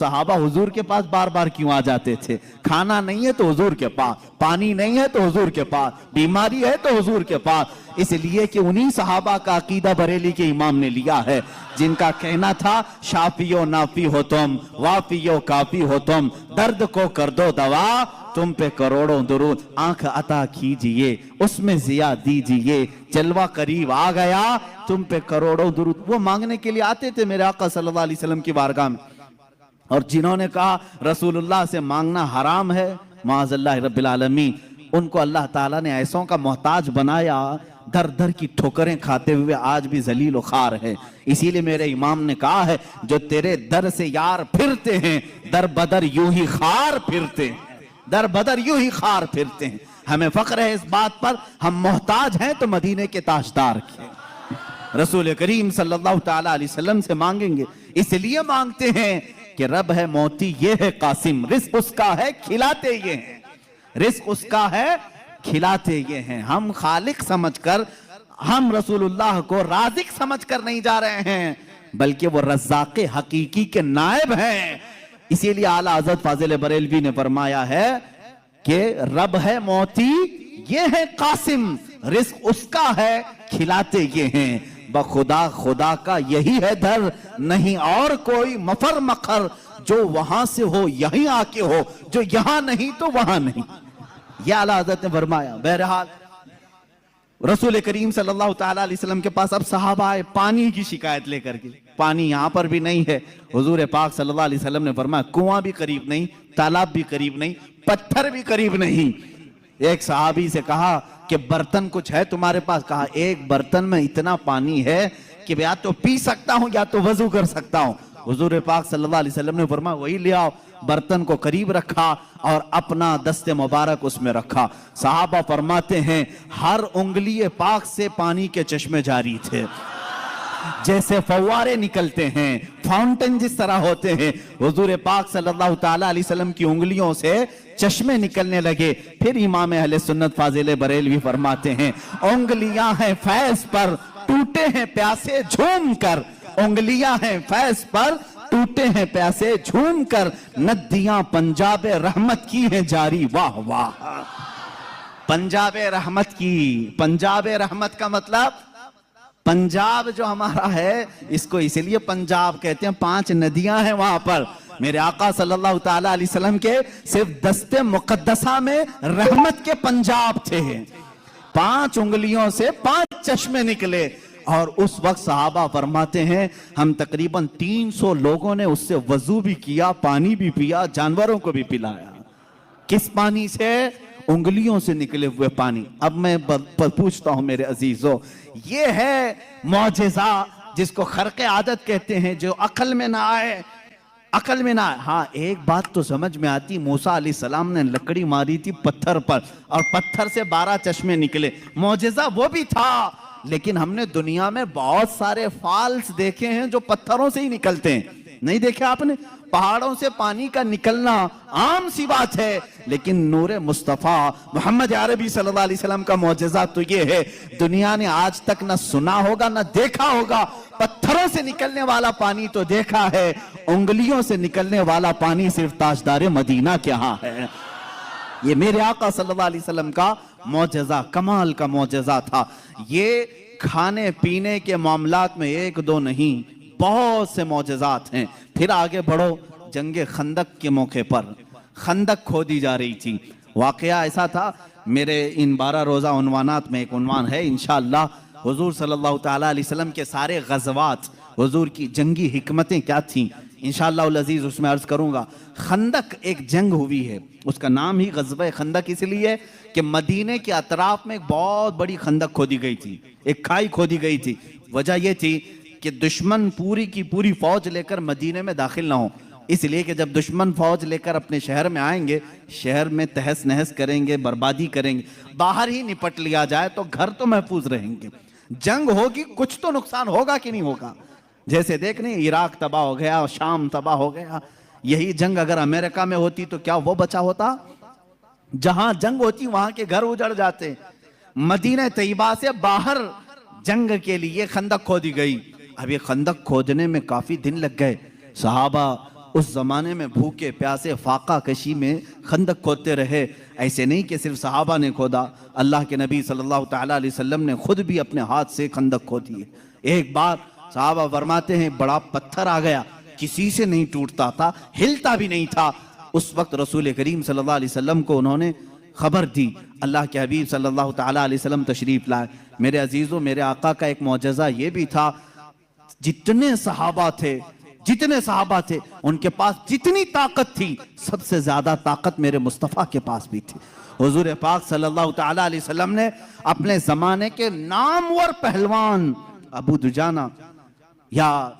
सहाबा हुजूर के पास बार बार क्यों आ जाते थे? खाना नहीं है तो हुजूर के पास, पानी नहीं है तो हुजूर के पास, बीमारी है तो हुजूर के पास। इसलिए कि उन्हीं सहाबा का अकीदा बरेली के इमाम ने लिया है, जिनका कहना था शाफियो नाफी हो तुम, वाफियो काफी हो तुम, दर्द को कर दो दवा, तुम पे करोड़ों दुरूद, आंख अता कीजिए उसमें जिया दीजिए, जलवा करीब आ गया तुम पे करोड़ों दुरूद। वो मांगने के लिए आते थे मेरे आका सल्लल्लाहु अलैहि वसल्लम की बारगाह में, और जिन्होंने कहा रसूलुल्लाह से मांगना हराम है, माज़अल्लाह रब्बिल आलमीन, उनको अल्लाह ताला ने ऐसों का मोहताज बनाया, दर दर की ठोकरें खाते हुए आज भी जलील व खार है। इसीलिए मेरे इमाम ने कहा है, जो तेरे दर से यार फिरते हैं, दर बदर यूं ही खार फिरते हैं, दर बदर यूं ही खार फिरते हैं। हमें फख्र है इस बात पर, हम मोहताज हैं तो मदीने के ताजदार के रसूल करीम सल्लल्लाहु ताला अलैहि वसल्लम से मांगेंगे। इसलिए मांगते हैं कि रब है मोती ये है कासिम, रिस्क उसका है खिलाते ये हैं, रिस्क उसका है खिलाते ये हैं। हम खालिक समझकर, हम रसूलुल्लाह को राज़िक समझकर नहीं जा रहे हैं, बल्कि वो रज़्ज़ाक़े हकीकी के नायब हैं। इसीलिए आला हज़रत फाज़िल बरेलवी ने फरमाया है कि रब है मोती ये है कासिम, रिस्क उसका है खिलाते ये हैं। बखुदा खुदा का यही है दर, नहीं और कोई मफर मखर, जो वहां से हो यहीं आके हो, जो यहां नहीं तो वहां नहीं। यह आला हज़रत ने फरमाया। बहरहाल रसूल करीम सल्लल्लाहु ताला अलैहि वसल्लम के पास अब सहाबा आए पानी की शिकायत लेकर के, पानी यहां पर भी नहीं है। हुजूर पाक सल्लल्लाहु अलैहि वसल्लम ने फरमाया कुआं भी करीब नहीं, तालाब भी करीब नहीं, पत्थर भी करीब नहीं। एक सहाबी से कहा कि बर्तन कुछ है तुम्हारे पास? कहा एक बर्तन में इतना पानी है कि या तो पी सकता हूं या तो वजू कर सकता हूं। हुजूर पाक सल्लल्लाहु अलैहि वसल्लम ने फरमाया वही ले आओ। बर्तन को करीब रखा और अपना दस्ते मुबारक उसमें रखा। सहाबा फरमाते हैं हर उंगली पाक से पानी के चश्मे जारी थे, जैसे फव्वारे निकलते हैं, फाउंटेन जिस तरह होते हैं। हुजूर पाक सल्लल्लाहु ताला अलैहि वसल्लम की उंगलियों से चश्मे निकलने लगे। फिर इमाम अहले सुन्नत फाजिल बरेलवी फरमाते हैं उंगलियां हैं फैज पर, टूटे हैं प्यासे झूम कर, उंगलियां हैं फैज पर, टूटे हैं प्यासे झूम कर, नदियां पंजाब रहमत की हैं जारी। वाह वाह, पंजाब रहमत की। पंजाब रहमत का मतलब पंजाब जो हमारा है इसको इसलिए पंजाब कहते हैं, 5 नदियां हैं वहां पर। मेरे आका सल्लल्लाहु ताला अलैहि वसल्लम के सिर्फ दस्ते मुकद्दसा में रहमत के पंजाब थे। 5 उंगलियों से 5 चश्मे निकले। और उस वक्त सहाबा फरमाते हैं हम तकरीबन 300 लोगों ने उससे वजू भी किया, पानी भी पिया, जानवरों को भी पिलाया। किस पानी से? उंगलियों से निकले हुए पानी। अब मैं पूछता हूं मेरे अजीजों, ये है मौजिज़ा जिसको खर्क़े आदत कहते हैं, जो अकल में ना आए, अकल में ना आए। हाँ एक बात तो समझ में आती, मूसा अलैहिस्सलाम ने लकड़ी मारी थी पत्थर पर और पत्थर से 12 चश्मे निकले, मौजिज़ा वो भी था। लेकिन हमने दुनिया में बहुत सारे फॉल्स देखे हैं जो पत्थरों से ही निकलते हैं, नहीं देखे आपने? पहाड़ों से पानी का निकलना आम सी बात है, लेकिन नूरे मुस्तफा मोहम्मद अरबी सल्लल्लाहु अलैहि वसल्लम का मौजिज़ा तो ये है, दुनिया ने आज तक ना सुना होगा ना देखा होगा। पत्थरों से निकलने वाला पानी तो देखा है, उंगलियों से निकलने वाला पानी सिर्फ ताजदार मदीना के यहाँ है। ये मेरे आका सल्लल्लाहु अलैहि वसल्लम का मौजिज़ा, कमाल का मौजिज़ा था। ये खाने पीने के मामलात में 1-2 नहीं, बहुत से मौजिज़ात हैं। फिर आगे बढ़ो, जंगे खंदक के मौके पर खंदक खोदी जा रही थी। वाकया ऐसा था, मेरे इन 12 रोज़ा उन्वानात में एक उन्वान है इंशाअल्लाह, हुजूर सल्लल्लाहु ताला अलैहि वसल्लम के सारे गज़वात, हुजूर की जंगी हिकमतें क्या थीं, इंशाअल्लाह उल अज़ीज़ उसमें अर्ज़ करूँगा। खंदक एक जंग हुई है, उसका नाम ही ग़ज़वा खंदक इसलिए कि मदीने के अतराफ में एक बहुत बड़ी खंदक खोदी गई थी, एक खाई खोदी गई थी। वजह यह थी कि दुश्मन पूरी की पूरी फौज लेकर मदीने में दाखिल ना हो, इसलिए कि जब दुश्मन फौज लेकर अपने शहर में आएंगे, शहर में तहस नहस करेंगे, बर्बादी करेंगे। बाहर ही निपट लिया जाए तो घर तो महफूज रहेंगे। जंग होगी, कुछ तो नुकसान होगा कि नहीं होगा। जैसे देख नहीं, इराक तबाह हो गया, शाम तबाह हो गया। यही जंग अगर अमेरिका में होती तो क्या वो बचा होता? जहां जंग होती वहां के घर उजड़ जाते। मदीना तैयबा से बाहर जंग के लिए खंदक खोदी गई। अब ये खंदक खोदने में काफी दिन लग गए। सहाबा उस जमाने में भूखे प्यासे फाका कशी में खंदक खोदते रहे। ऐसे नहीं कि सिर्फ सहाबा ने खोदा, अल्लाह के नबी सल्लल्लाहु ताला अलैहि वसल्लम ने खुद भी अपने हाथ से खंदक खोदी है। एक बार सहाबा फरमाते हैं बड़ा पत्थर आ गया, किसी से नहीं टूटता था, हिलता भी नहीं था। उस वक्त रसूल करीम सल्लल्लाहु अलैहि वसल्लम को उन्होंने खबर दी। अल्लाह के हबीब सल्लल्लाहु ताला अलैहि वसल्लम तशरीफ लाए। मेरे अजीजों, मेरे आका का एक मौजज़ा ये भी था, जितने सहाबा थे उनके पास जितनी ताकत थी, सबसे ज्यादा ताकत मेरे मुस्तफ़ा के पास भी थी। हुजूर पाक सल्लल्लाहु ताला अलैहि वसल्लम ने अपने जमाने के नामवर पहलवान अबू दुजाना या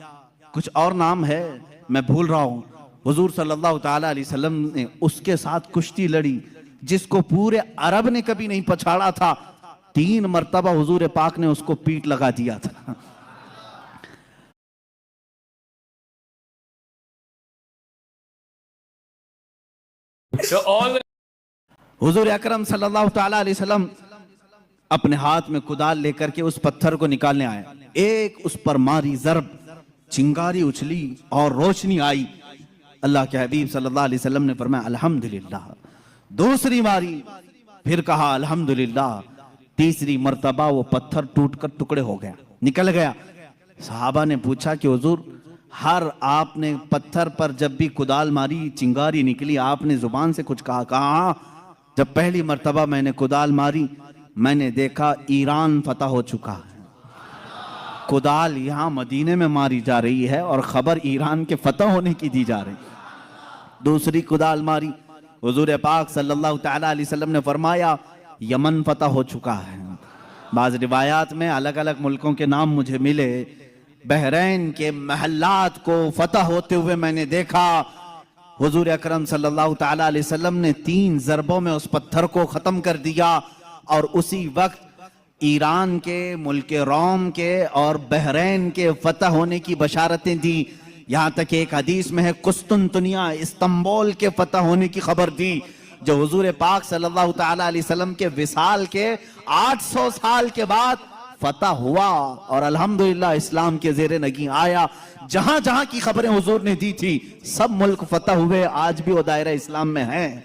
कुछ और नाम है मैं भूल रहा हूं, हुजूर सल्लल्लाहु ताला अलैहि वसल्लम ने उसके साथ कुश्ती लड़ी, जिसको पूरे अरब ने कभी नहीं पछाड़ा था। 3 मरतबा हुजूर पाक ने उसको पीठ लगा दिया था। हुजूर अकरम सल्लल्लाहु ताला अलैहि वसल्लम अपने हाथ में कुदाल लेकर के उस पत्थर को निकालने आए। एक उस पर मारी जरब, चिंगारी उछली और रोशनी आई। अल्लाह के हबीब सल्लल्लाहु अलैहि वसल्लम ने फरमाया अल्हम्दुलिल्लाह। दूसरी मारी, फिर कहा अल्हम्दुलिल्लाह। तीसरी मर्तबा वो पत्थर टूटकर टुकड़े हो गया, निकल गया। सहाबा ने पूछा कि हुजूर, हर आपने पत्थर पर जब भी कुदाल मारी चिंगारी निकली, आपने जुबान से कुछ कहा? कहा जब पहली मर्तबा मैंने कुदाल मारी, मैंने देखा ईरान फतह हो चुका है। कुदाल यहाँ मदीने में मारी जा रही है और खबर ईरान के फतह होने की दी जा रही। दूसरी कुदाल मारी, हुजूर पाक सल्लल्लाहु ताला अलैहि वसल्लम ने फरमाया यमन फतह हो चुका है। बाज़ रिवायात में अलग अलग मुल्कों के नाम मुझे मिले। बहरैन के महल्लात को फतह होते हुए मैंने देखा। हुजूर अकरम सल्लल्लाहु ताला अलैहि वसल्लम ने 3 ज़रबों में उस पत्थर को ख़त्म कर दिया और उसी वक्त ईरान के, मुल्क रोम के और बहरैन के फतह होने की बशारतें दी। यहाँ तक एक हदीस में है कुस्तुनतुनिया, इस्तांबुल के फतह होने की खबर दी, जो हुजूर पाक सल्लल्लाहु ताला अलैहि वसल्लम के विसाल के 800 साल के बाद फतह हुआ और अल्हम्दुलिल्लाह इस्लाम के ज़ेरे नगी आया। जहां जहां की खबरें हुजूर ने दी थी, सब मुल्क फतह हुए, आज भी वो दायरा इस्लाम में है।